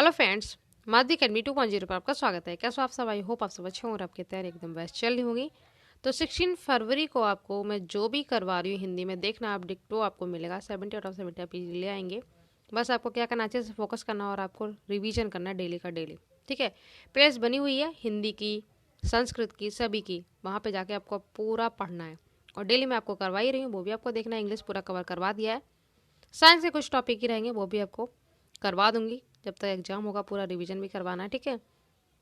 Hello friends, माध्यमिक academy 2.0 पर आपका स्वागत है। कैसे हो आप सब? आई होप आप सब अच्छे हों और आपकी तैयारी एकदम बेस्ट चल रही होगी। तो 16 फरवरी को आपको मैं जो भी करवा रही हूँ हिंदी में, देखना आप डिक्टो आपको मिलेगा। 70 आउट ऑफ 70 आप ले आएंगे। बस आपको क्या करना, अच्छे से फोकस करना और आपको रिवीजन करना है डेली का डेली। ठीक है, प्लेलिस्ट बनी हुई है हिंदी की, संस्कृत की, सभी की। वहाँ पर जाके आपको पूरा पढ़ना है और डेली मैं आपको करवा ही रही हूँ, वो भी आपको देखना है। इंग्लिश पूरा कवर करवा दिया है, साइंस के कुछ टॉपिक ही रहेंगे, वो भी आपको करवा दूंगी। जब तक एग्जाम होगा पूरा रिवीजन भी करवाना है। ठीक है,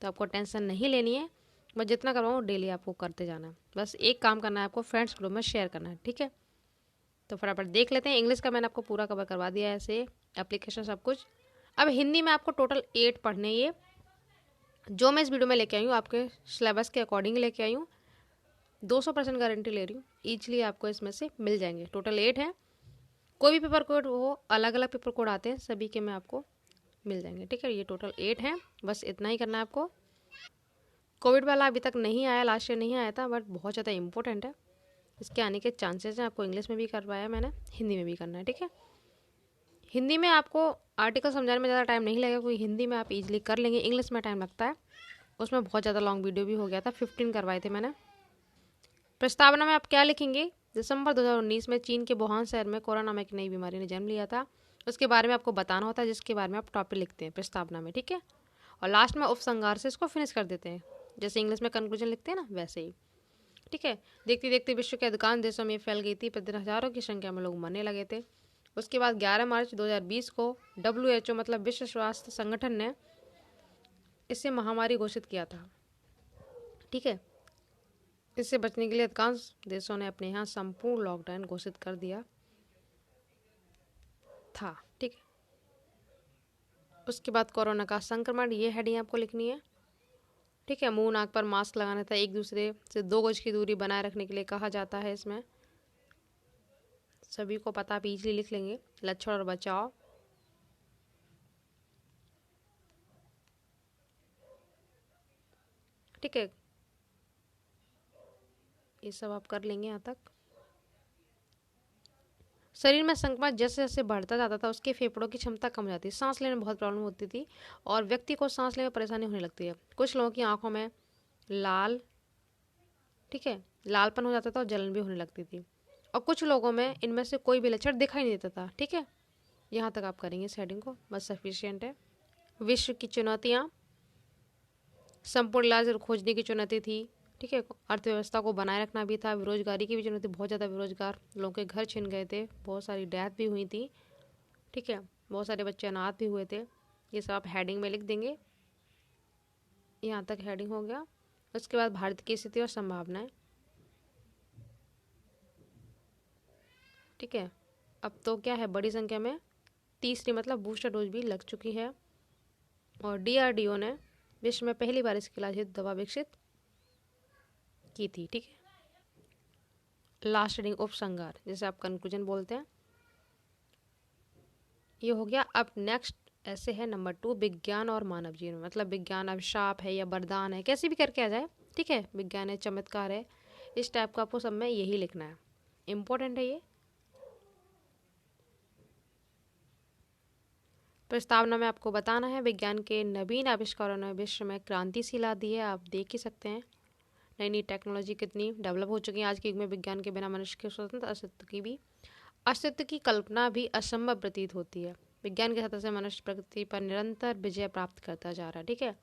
तो आपको टेंशन नहीं लेनी है। मैं जितना करवाऊँ डेली आपको करते जाना है। बस एक काम करना है, आपको फ्रेंड्स ग्रुप में शेयर करना है। ठीक है, तो फटाफट देख लेते हैं। इंग्लिश का मैंने आपको पूरा कवर करवा दिया है, ऐसे एप्लीकेशन सब कुछ। अब हिंदी में आपको टोटल 8 पढ़ने, ये जो मैं इस वीडियो में लेके आई हूँ आपके सिलेबस के अकॉर्डिंग लेके आई हूँ। 200% गारंटी ले रही हूँ, ईचली आपको इसमें से मिल जाएंगे। टोटल 8 है। कोई भी पेपर कोड, वो अलग अलग पेपर कोड आते हैं, सभी के मैं आपको मिल जाएंगे। ठीक है, ये टोटल 8 हैं। बस इतना ही करना है आपको। कोविड वाला अभी तक नहीं आया, लास्ट ईयर नहीं आया था, बट बहुत ज़्यादा इंपॉर्टेंट है। इसके आने के चांसेस हैं। आपको इंग्लिश में भी करवाया मैंने, हिंदी में भी करना है। ठीक है, हिंदी में आपको आर्टिकल समझाने में ज़्यादा टाइम नहीं लगेगा, क्योंकि हिंदी में आप इजीली कर लेंगे। इंग्लिश में टाइम लगता है, उसमें बहुत ज़्यादा लॉन्ग वीडियो भी हो गया था। 15 करवाए थे मैंने। प्रस्तावना में आप क्या लिखेंगे? दिसंबर 2019 में चीन के वुहान शहर में कोरोना नामक नई बीमारी ने जन्म लिया था, उसके बारे में आपको बताना होता है, जिसके बारे में आप टॉपिक लिखते हैं प्रस्तावना में। ठीक है, और लास्ट में उपसंहार से इसको फिनिश कर देते हैं, जैसे इंग्लिश में कंक्लूजन लिखते हैं ना, वैसे ही। ठीक है, देखते देखते विश्व के अधिकांश देशों में फैल गई थी। प्रतिदिन हजारों की संख्या में लोग मरने लगे थे। उसके बाद 11 मार्च 2020 को WHO मतलब विश्व स्वास्थ्य संगठन ने इसे महामारी घोषित किया था। ठीक है, इससे बचने के लिए अधिकांश देशों ने अपने यहाँ संपूर्ण लॉकडाउन घोषित कर दिया था। ठीक है, उसके बाद कोरोना का संक्रमण, ये हेडिंग आपको लिखनी है। ठीक है, मुंह नाक पर मास्क लगाना था, एक दूसरे से 2 गज की दूरी बनाए रखने के लिए कहा जाता है। इसमें सभी को पता, आप इजीली लिख लेंगे। लक्षण और बचाव, ठीक है, ये सब आप कर लेंगे यहाँ तक। शरीर में संक्रमण जैसे जैसे बढ़ता जाता था, उसके फेफड़ों की क्षमता कम हो जाती, सांस लेने में बहुत प्रॉब्लम होती थी और व्यक्ति को सांस लेने में परेशानी होने लगती है। कुछ लोगों की आंखों में लाल, ठीक है, लालपन हो जाता था और जलन भी होने लगती थी, और कुछ लोगों में इनमें से कोई भी लक्षण दिखाई नहीं देता था। ठीक है, यहाँ तक आप करेंगे इस हेडिंग को, बस सफिशियंट है। विश्व की चुनौतियाँ, संपूर्ण इलाज खोजने की चुनौती थी। ठीक है, अर्थव्यवस्था को बनाए रखना भी था। बेरोजगारी की भी चुनौती, बहुत ज़्यादा बेरोजगार लोगों के घर छिन गए थे, बहुत सारी डेथ भी हुई थी। ठीक है, बहुत सारे बच्चे अनाथ भी हुए थे। ये सब आप हेडिंग में लिख देंगे। यहाँ तक हेडिंग हो गया। उसके बाद भारत की स्थिति और संभावनाएं। ठीक है, अब तो क्या है, बड़ी संख्या में तीसरी मतलब बूस्टर डोज भी लग चुकी है, और DRDO ने विश्व में पहली बार इसके इलाज हेतु दवा विकसित की थी। ठीक है, लास्ट हेडिंग उपसंहार, जैसे आप कंक्लूजन बोलते हैं, ये हो गया। अब नेक्स्ट ऐसे है नंबर 2, विज्ञान और मानव जीवन। मतलब विज्ञान अभिशाप है या वरदान है, कैसे भी करके आ जाए। ठीक है, विज्ञान है, चमत्कार है, इस टाइप का आपको सब में यही लिखना है। इम्पोर्टेंट है ये। प्रस्तावना में आपको बताना है, विज्ञान के नवीन आविष्कारों ने विश्व में क्रांति सी ला दी है। आप देख ही सकते हैं नई नई टेक्नोलॉजी कितनी डेवलप हो चुकी है आज के युग में। विज्ञान के बिना मनुष्य के स्वतंत्र अस्तित्व की कल्पना भी असंभव प्रतीत होती है। विज्ञान के सहायता से मनुष्य प्रकृति पर निरंतर विजय प्राप्त करता जा रहा है। ठीक है,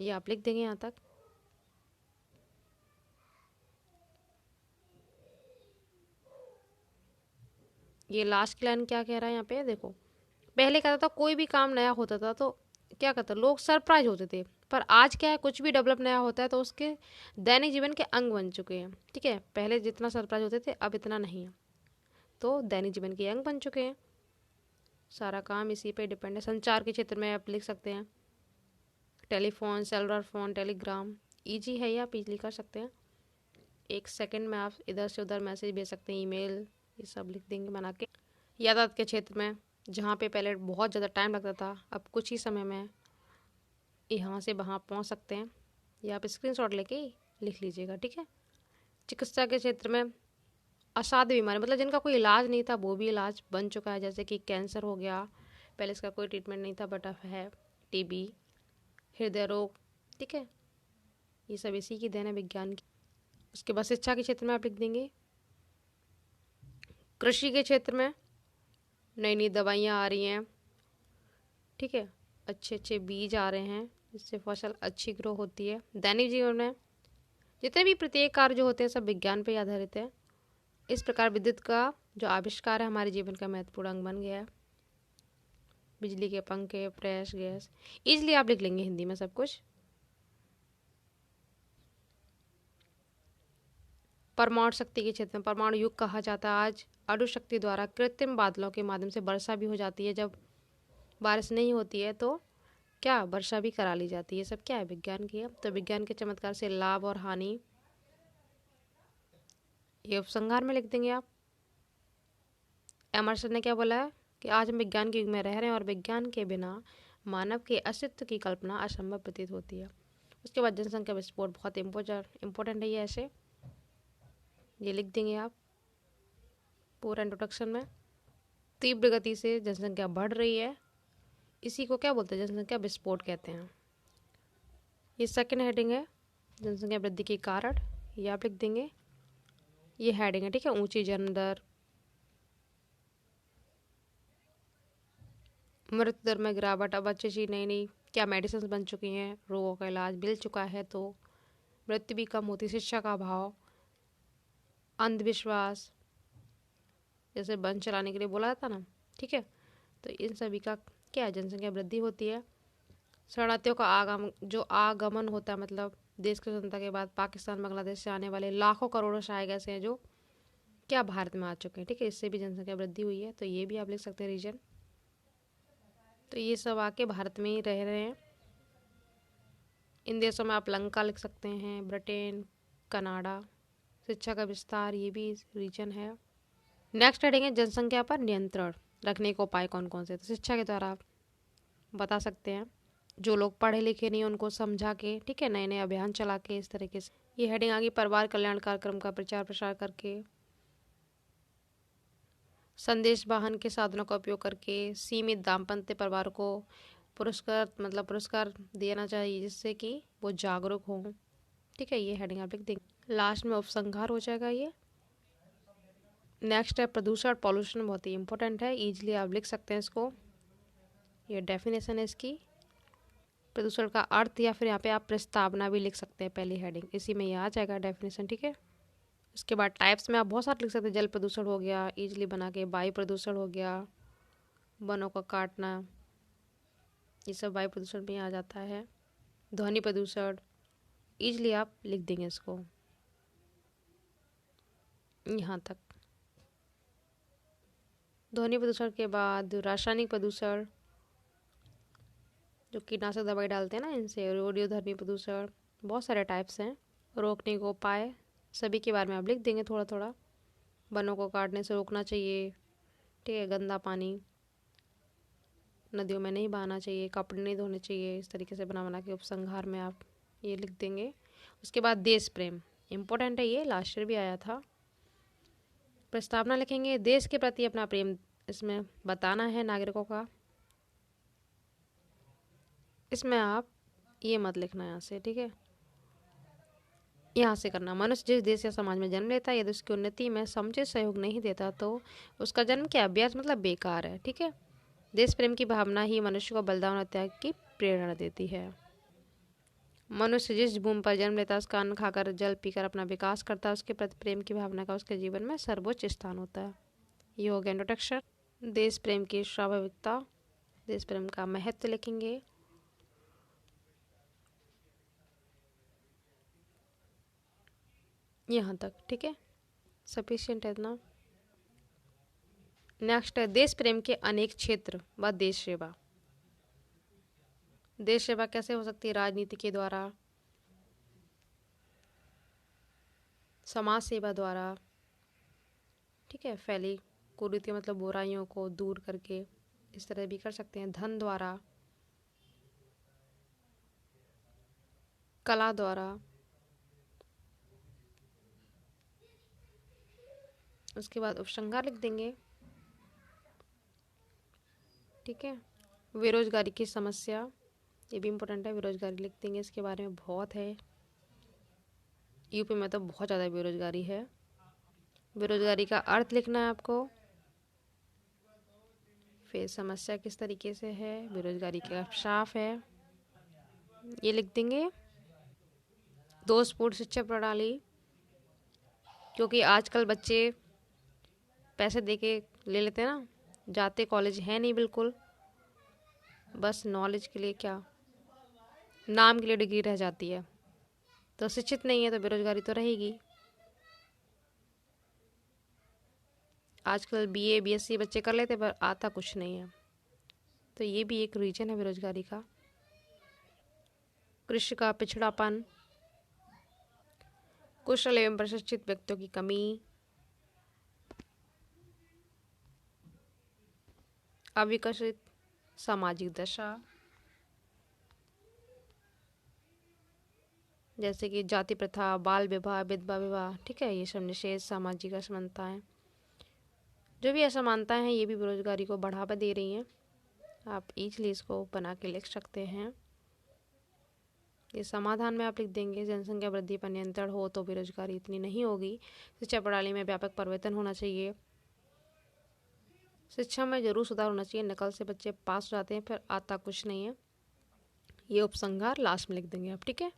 ये आप लिख देंगे यहाँ तक। ये लास्ट लाइन क्या कह रहा है यहाँ पे देखो। पहले कहता था कोई भी काम नया होता था तो क्या कहता, लोग सरप्राइज होते थे, पर आज क्या है, कुछ भी डेवलप नया होता है तो उसके दैनिक जीवन के अंग बन चुके हैं। ठीक है, पहले जितना सरप्राइज होते थे अब इतना नहीं है, तो दैनिक जीवन के अंग बन चुके हैं। सारा काम इसी पे डिपेंड है। संचार के क्षेत्र में आप लिख सकते हैं telephone, cellular phone, Telegram, easy है, ये आप इजली कर सकते हैं। 1 सेकंड में आप इधर से उधर मैसेज भेज सकते हैं, ईमेल, ये सब लिख देंगे बना के। यातायात के क्षेत्र में, जहाँ पे पहले बहुत ज़्यादा टाइम लगता था, अब कुछ ही समय में यहाँ से वहाँ पहुँच सकते हैं। ये आप स्क्रीनशॉट लेके लिख लीजिएगा। ठीक है, चिकित्सा के क्षेत्र में असाध्य बीमारी, मतलब जिनका कोई इलाज नहीं था वो भी इलाज बन चुका है, जैसे कि कैंसर हो गया, पहले इसका कोई ट्रीटमेंट नहीं था, बट अब है। टीबी, हृदय रोग, ठीक है, ये सब इसी की देन है, विज्ञान की। उसके बाद शिक्षा के क्षेत्र में आप लिख देंगे, कृषि के क्षेत्र में नई नई दवाइयाँ आ रही हैं, ठीक है, अच्छे अच्छे बीज आ रहे हैं जिससे फसल अच्छी ग्रो होती है। दैनिक जीवन में जितने भी प्रत्येक कार्य जो होते हैं सब विज्ञान पर आधारित है। इस प्रकार विद्युत का जो आविष्कार है हमारे जीवन का महत्वपूर्ण अंग बन गया है। बिजली के पंखे, प्रेस, गैस, इजली आप लिख लेंगे हिंदी में सब कुछ। परमाणु शक्ति के क्षेत्र में परमाणु युग कहा जाता है आज। अणु शक्ति द्वारा कृत्रिम बादलों के माध्यम से वर्षा भी हो जाती है। जब बारिश नहीं होती है तो क्या वर्षा भी करा ली जाती है। सब क्या है, विज्ञान की है। तो विज्ञान के चमत्कार से लाभ और हानि ये उपसंहार में लिख देंगे आप। एमर्सन ने क्या बोला है कि आज हम विज्ञान के युग में रह रहे हैं और विज्ञान के बिना मानव के अस्तित्व की कल्पना असंभव प्रतीत होती है। उसके बाद जनसंख्या विस्फोट बहुत इम्पोर्टेंट है ये, ऐसे ये लिख देंगे आप पूरा इंट्रोडक्शन में। तीव्र गति से जनसंख्या बढ़ रही है, इसी को क्या बोलते हैं, जनसंख्या विस्फोट कहते हैं। ये सेकंड हेडिंग है, जनसंख्या वृद्धि के कारण, ये आप लिख देंगे। ये हेडिंग है, ठीक है, ऊंची जन्म दर, मृत्यु दर में गिरावट, अब अच्छी अच्छी नई नई क्या मेडिसिन बन चुकी हैं, रोगों का इलाज मिल चुका है तो मृत्यु भी कम होती, शिक्षा का अभाव, अंधविश्वास, जैसे वन चलाने के लिए बोला था ना, ठीक है, तो इन सभी का क्या जनसंख्या वृद्धि होती है। शरणार्थियों का आगमन होता है, मतलब देश की स्वतंत्रता के बाद पाकिस्तान, बांग्लादेश से आने वाले लाखों करोड़ों शायद ऐसे हैं जो क्या भारत में आ चुके हैं, ठीक है, इससे भी जनसंख्या वृद्धि हुई है। तो ये भी आप लिख सकते हैं रीजन। तो ये सब आके भारत में ही रह रहे हैं। इन देशों में आप लंका लिख सकते हैं, ब्रिटेन, कनाडा। शिक्षा का विस्तार, ये भी रीजन है। नेक्स्ट हेडिंग है जनसंख्या पर नियंत्रण रखने के उपाय कौन कौन से। तो शिक्षा के द्वारा आप बता सकते हैं, जो लोग पढ़े लिखे नहीं उनको समझा के, ठीक है, नए नए अभियान चला के, इस तरीके से। ये हेडिंग आगे परिवार कल्याण कार्यक्रम का प्रचार प्रसार करके, संदेश वाहन के साधनों का उपयोग करके, सीमित दाम्पत्य परिवार को पुरस्कार देना चाहिए जिससे कि वो जागरूक हों, ठीक है, ये हेडिंग आप लिख देंगे। लास्ट में उपसंहार हो जाएगा ये। नेक्स्ट है प्रदूषण, पॉल्यूशन, बहुत ही इंपॉर्टेंट है, इजीली आप लिख सकते हैं इसको। ये डेफिनेशन है इसकी, प्रदूषण का अर्थ, या फिर यहाँ पे आप प्रस्तावना भी लिख सकते हैं, पहली हेडिंग इसी में ये आ जाएगा डेफिनेशन, ठीक है। उसके बाद टाइप्स में आप बहुत सारे लिख सकते हैं, जल प्रदूषण हो गया इजीली बना के, वायु प्रदूषण हो गया, वनों का काटना, ये सब वायु प्रदूषण में आ जाता है। ध्वनि प्रदूषण, इजीली आप लिख देंगे इसको यहाँ तक। ध्वनि प्रदूषण के बाद रासायनिक प्रदूषण, जो कीटनाशक दवाई डालते हैं ना इनसे, रेडियोधर्मी प्रदूषण, बहुत सारे टाइप्स हैं। रोकने को उपाय, सभी के बारे में आप लिख देंगे थोड़ा थोड़ा। वनों को काटने से रोकना चाहिए, ठीक है, गंदा पानी नदियों में नहीं बहाना चाहिए, कपड़े नहीं धोने चाहिए, इस तरीके से बना बना के उपसंहार में आप ये लिख देंगे। उसके बाद देश प्रेम, इम्पोर्टेंट है ये, लास्ट ईयर भी आया था। प्रस्तावना लिखेंगे, देश के प्रति अपना प्रेम इसमें बताना है नागरिकों का। इसमें आप ये मत लिखना यहाँ से, ठीक है, यहाँ से करना। मनुष्य जिस देश या समाज में जन्म लेता है यदि उसकी उन्नति में समुचित सहयोग नहीं देता तो उसका जन्म क्या व्यर्थ, मतलब बेकार है, ठीक है। देश प्रेम की भावना ही मनुष्य को बलिदान और त्याग की प्रेरणा देती है। मनुष्य जिस भूमि पर जन्म लेता है उसका अन्न खाकर जल पीकर अपना विकास करता है, उसके प्रति प्रेम की भावना का उसके जीवन में सर्वोच्च स्थान होता है। ये हो गया इंट्रोडक्शन। देश प्रेम की स्वाभाविकता, देश प्रेम का महत्व लिखेंगे। यहाँ तक, ठीक है, सफिशिएंट है इतना। नेक्स्ट है देश प्रेम के अनेक क्षेत्र व देश सेवा। देश सेवा कैसे हो सकती है, राजनीति के द्वारा, समाज सेवा द्वारा, ठीक है, फैली कुरीतियों मतलब बुराइयों को दूर करके, इस तरह भी कर सकते हैं। धन द्वारा, कला द्वारा, उसके बाद उपसंहार लिख देंगे। ठीक है। बेरोजगारी की समस्या, ये भी इम्पोर्टेंट है, बेरोजगारी लिख देंगे, इसके बारे में बहुत है। यूपी में तो बहुत ज़्यादा बेरोजगारी है। बेरोजगारी का अर्थ लिखना है आपको, फिर समस्या किस तरीके से है, बेरोजगारी का अवसाफ है, ये लिख देंगे। दोषपूर्ण शिक्षा प्रणाली, क्योंकि आजकल बच्चे पैसे दे के ले लेते हैं ना, जाते कॉलेज है नहीं बिल्कुल, बस नॉलेज के लिए, क्या नाम के लिए डिग्री रह जाती है, तो शिक्षित नहीं है तो बेरोजगारी तो रहेगी। आजकल बीए बीएससी बच्चे कर लेते पर आता कुछ नहीं है, तो ये भी एक रीजन है बेरोजगारी का। कृषि का पिछड़ापन, कुशल एवं प्रशिक्षित व्यक्तियों की कमी, अविकसित सामाजिक दशा, जैसे कि जाति प्रथा, बाल विवाह, विधवा विवाह, ठीक है, ये सब निषेध, सामाजिक असमानताएं, जो भी असमानताएं हैं ये भी बेरोजगारी को बढ़ावा दे रही हैं। आप इजली इसको बना के लिख सकते हैं। ये समाधान में आप लिख देंगे, जनसंख्या वृद्धि पर नियंत्रण हो तो बेरोजगारी इतनी नहीं होगी। शिक्षा प्रणाली में व्यापक परिवर्तन होना चाहिए। शिक्षा में जरूर सुधार होना चाहिए, नकल से बच्चे पास हो जाते हैं फिर आता कुछ नहीं है। ये उपसंहार लास्ट में लिख देंगे आप, ठीक है।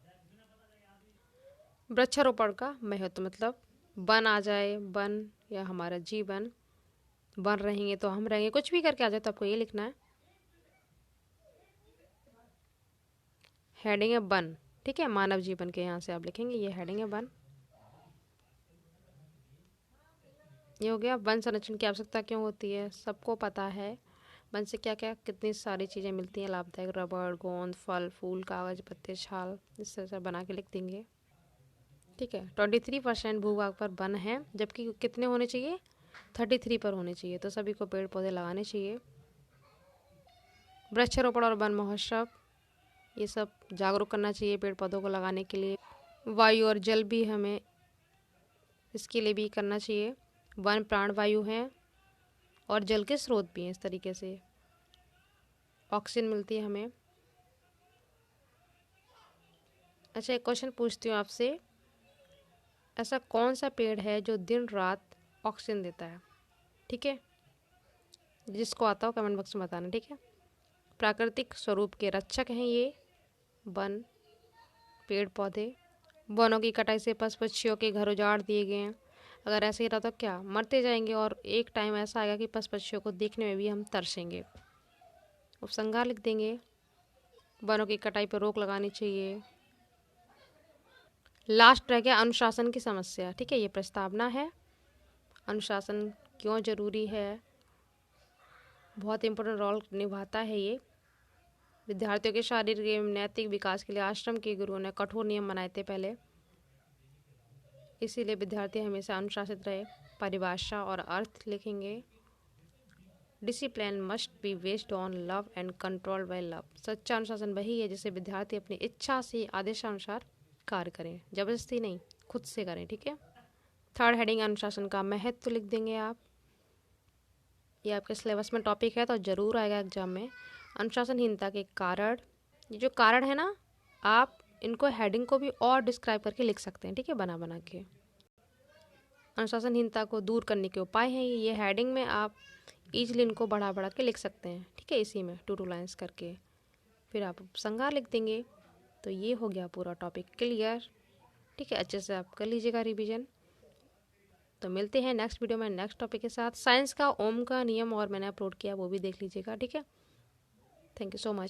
वृक्षारोपण का महत्व, मतलब वन आ जाए, वन या हमारा जीवन, वन रहेंगे तो हम रहेंगे, कुछ भी करके आ जाए तो आपको ये लिखना है। हेडिंग है वन, ठीक है, मानव जीवन के यहाँ से आप लिखेंगे, ये हेडिंग है वन। ये हो गया। वन संरक्षण की आवश्यकता क्यों होती है, सबको पता है। वन से क्या क्या कितनी सारी चीज़ें मिलती हैं लाभदायक, रबड़, गोंद, फल फूल, कागज, पत्ते, छाल, इस तरह से बना के लिख देंगे, ठीक है। 23% भूभाग पर वन है, जबकि कितने होने चाहिए, 33 पर होने चाहिए, तो सभी को पेड़ पौधे लगाने चाहिए। वृक्षारोपण और वन महोत्सव, ये सब जागरूक करना चाहिए पेड़ पौधों को लगाने के लिए। वायु और जल भी हमें इसके लिए भी करना चाहिए। वन प्राण वायु हैं और जल के स्रोत भी हैं, इस तरीके से ऑक्सीजन मिलती है हमें। अच्छा, एक क्वेश्चन पूछती हूँ आपसे, ऐसा कौन सा पेड़ है जो दिन रात ऑक्सीजन देता है, ठीक है, जिसको आता हो कमेंट बॉक्स में बताना, ठीक है। प्राकृतिक स्वरूप के रक्षक हैं ये वन, पेड़ पौधे। वनों की कटाई से पशु पक्षियों के घर उजाड़ दिए गए हैं, अगर ऐसे ही रहा तो क्या, मरते जाएंगे, और एक टाइम ऐसा आएगा कि पशु पक्षियों को देखने में भी हम तरसेंगे। उपसंहार लिख देंगे, वनों की कटाई पर रोक लगानी चाहिए। लास्ट रह गया अनुशासन की समस्या, ठीक है, ये प्रस्तावना है। अनुशासन क्यों जरूरी है, बहुत इंपॉर्टेंट रोल निभाता है ये। विद्यार्थियों के शारीरिक एवं नैतिक विकास के लिए आश्रम के गुरुओं ने कठोर नियम बनाए थे पहले, इसीलिए विद्यार्थी हमेशा अनुशासित रहे। परिभाषा और अर्थ लिखेंगे। Discipline must be based on love and controlled by love, सच्चा अनुशासन वही है जिसे विद्यार्थी अपनी इच्छा से आदेशानुसार कार्य करें, जबरदस्ती नहीं, खुद से करें, ठीक है। थर्ड हेडिंग अनुशासन का महत्व लिख देंगे आप, ये आपके सिलेबस में टॉपिक है तो ज़रूर आएगा एग्जाम में। अनुशासनहीनता के कारण, ये जो कारण है ना, आप इनको हेडिंग को भी और डिस्क्राइब करके लिख सकते हैं, ठीक है, बना बना के। अनुशासनहीनता को दूर करने के उपाय हैं ये हेडिंग में आप ईजिली इनको बढ़ा बढ़ा के लिख सकते हैं, ठीक है, इसी में 2 लाइन्स करके, फिर आप उपसंहार लिख देंगे। तो ये हो गया पूरा टॉपिक क्लियर, ठीक है, अच्छे से आप कर लीजिएगा रिवीजन। तो मिलते हैं नेक्स्ट वीडियो में नेक्स्ट टॉपिक के साथ। साइंस का ओम का नियम और मैंने अपलोड किया, वो भी देख लीजिएगा, ठीक है। Thank you so much.